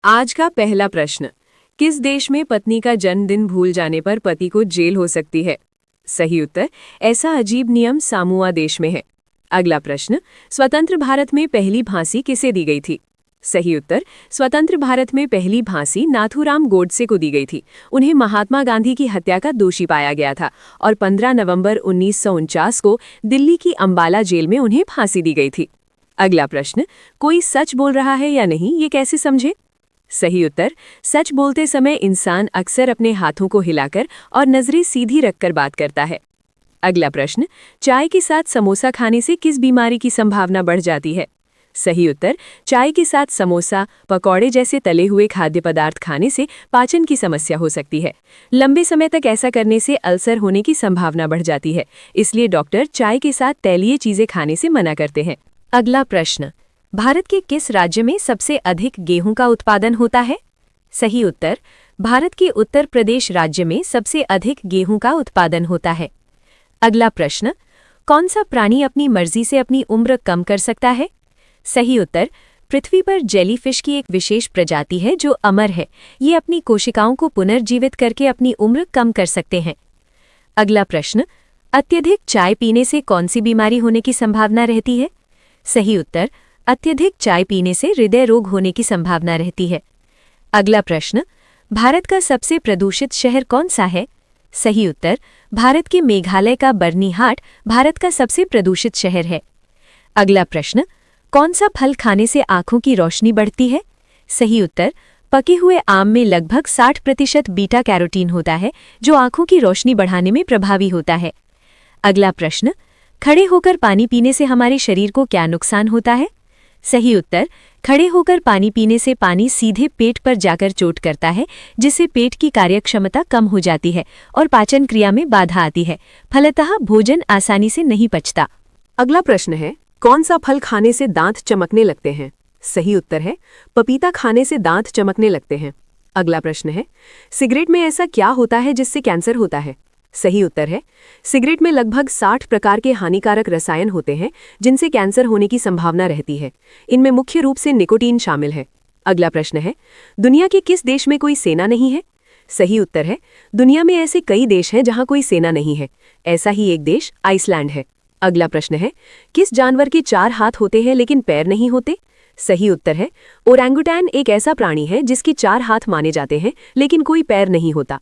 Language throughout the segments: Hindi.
आज का पहला प्रश्न, किस देश में पत्नी का जन्मदिन भूल जाने पर पति को जेल हो सकती है? सही उत्तर, ऐसा अजीब नियम सामोआ देश में है। अगला प्रश्न, स्वतंत्र भारत में पहली फांसी किसे दी गई थी? सही उत्तर, स्वतंत्र भारत में पहली फांसी नाथूराम गोडसे को दी गई थी। उन्हें महात्मा गांधी की हत्या का दोषी पाया गया था और 15 नवंबर 1949 को दिल्ली की अंबाला जेल में उन्हें फांसी दी गई थी। अगला प्रश्न, कोई सच बोल रहा है या नहीं, ये कैसे समझे? सही उत्तर, सच बोलते समय इंसान अक्सर अपने हाथों को हिलाकर और नजरें सीधी रखकर बात करता है। अगला प्रश्न, चाय के साथ समोसा खाने से किस बीमारी की संभावना बढ़ जाती है? सही उत्तर, चाय के साथ समोसा, पकौड़े जैसे तले हुए खाद्य पदार्थ खाने से पाचन की समस्या हो सकती है। लंबे समय तक ऐसा करने से अल्सर होने की संभावना बढ़ जाती है, इसलिए डॉक्टर चाय के साथ तैलीय चीजें खाने से मना करते हैं। अगला प्रश्न, भारत के किस राज्य में सबसे अधिक गेहूं का उत्पादन होता है? सही उत्तर, भारत के उत्तर प्रदेश राज्य में सबसे अधिक गेहूं का उत्पादन होता है। अगला प्रश्न, कौन सा प्राणी अपनी मर्जी से अपनी उम्र कम कर सकता है? सही उत्तर, पृथ्वी पर जेलीफिश की एक विशेष प्रजाति है जो अमर है। ये अपनी कोशिकाओं को पुनर्जीवित करके अपनी उम्र कम कर सकते हैं। अगला प्रश्न, अत्यधिक चाय पीने से कौन सी बीमारी होने की संभावना रहती है? सही उत्तर, अत्यधिक चाय पीने से हृदय रोग होने की संभावना रहती है। अगला प्रश्न, भारत का सबसे प्रदूषित शहर कौन सा है? सही उत्तर, भारत के मेघालय का बर्नीहाट भारत का सबसे प्रदूषित शहर है। अगला प्रश्न, कौन सा फल खाने से आंखों की रोशनी बढ़ती है? सही उत्तर, पके हुए आम में लगभग 60% बीटा कैरोटीन होता है जो आंखों की रोशनी बढ़ाने में प्रभावी होता है। अगला प्रश्न, खड़े होकर पानी पीने से हमारे शरीर को क्या नुकसान होता है? सही उत्तर, खड़े होकर पानी पीने से पानी सीधे पेट पर जाकर चोट करता है, जिससे पेट की कार्यक्षमता कम हो जाती है और पाचन क्रिया में बाधा आती है। फलतः भोजन आसानी से नहीं पचता। अगला प्रश्न है, कौन सा फल खाने से दांत चमकने लगते हैं? सही उत्तर है, पपीता खाने से दांत चमकने लगते हैं। अगला प्रश्न है, सिगरेट में ऐसा क्या होता है जिससे कैंसर होता है? सही उत्तर है, सिगरेट में लगभग 60 प्रकार के हानिकारक रसायन होते हैं जिनसे कैंसर होने की संभावना रहती है। इनमें मुख्य रूप से निकोटीन शामिल है। अगला प्रश्न है, दुनिया के किस देश में कोई सेना नहीं है? सही उत्तर है, दुनिया में ऐसे कई देश हैं जहां कोई सेना नहीं है। ऐसा ही एक देश आइसलैंड है। अगला प्रश्न है, किस जानवर के 4 हाथ होते हैं लेकिन पैर नहीं होते? सही उत्तर है, ओरंगुटैन एक ऐसा प्राणी है जिसके 4 हाथ माने जाते हैं लेकिन कोई पैर नहीं होता।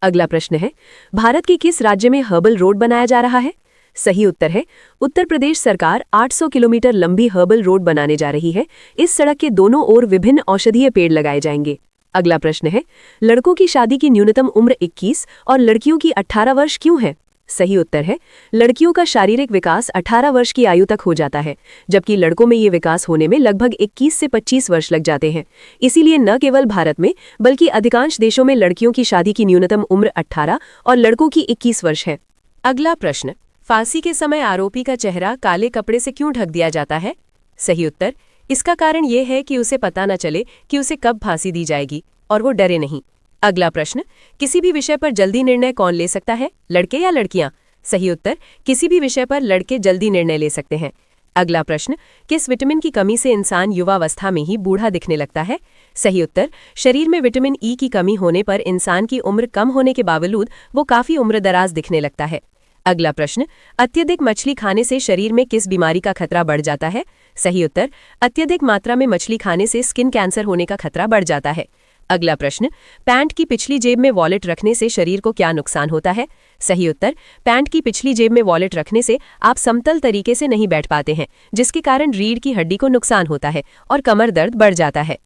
अगला प्रश्न है, भारत के किस राज्य में हर्बल रोड बनाया जा रहा है? सही उत्तर है, उत्तर प्रदेश सरकार 800 किलोमीटर लंबी हर्बल रोड बनाने जा रही है। इस सड़क के दोनों ओर विभिन्न औषधीय पेड़ लगाए जाएंगे। अगला प्रश्न है, लड़कों की शादी की न्यूनतम उम्र 21 और लड़कियों की 18 वर्ष क्यों है? सही उत्तर है, लड़कियों का शारीरिक विकास 18 वर्ष की आयु तक हो जाता है, जबकि लड़कों में ये विकास होने में लगभग 21 से 25 वर्ष लग जाते हैं। इसीलिए न केवल भारत में बल्कि अधिकांश देशों में लड़कियों की शादी की न्यूनतम उम्र 18 और लड़कों की 21 वर्ष है। अगला प्रश्न, फांसी के समय आरोपी का चेहरा काले कपड़े से क्यों ढक दिया जाता है? सही उत्तर, इसका कारण ये है कि उसे पता न चले कि उसे कब फांसी दी जाएगी और वो डरे नहीं। अगला प्रश्न, किसी भी विषय पर जल्दी निर्णय कौन ले सकता है, लड़के या लड़कियां? सही उत्तर, किसी भी विषय पर लड़के जल्दी निर्णय ले सकते हैं। अगला प्रश्न, किस विटामिन की कमी से इंसान युवावस्था में ही बूढ़ा दिखने लगता है? सही उत्तर, शरीर में विटामिन ई की कमी होने पर इंसान की उम्र कम होने के बावजूद वो काफी उम्रदराज दिखने लगता है। अगला प्रश्न, अत्यधिक मछली खाने से शरीर में किस बीमारी का खतरा बढ़ जाता है? सही उत्तर, अत्यधिक मात्रा में मछली खाने से स्किन कैंसर होने का खतरा बढ़ जाता है। अगला प्रश्न, पैंट की पिछली जेब में वॉलेट रखने से शरीर को क्या नुकसान होता है? सही उत्तर, पैंट की पिछली जेब में वॉलेट रखने से आप समतल तरीके से नहीं बैठ पाते हैं, जिसके कारण रीढ़ की हड्डी को नुकसान होता है और कमर दर्द बढ़ जाता है।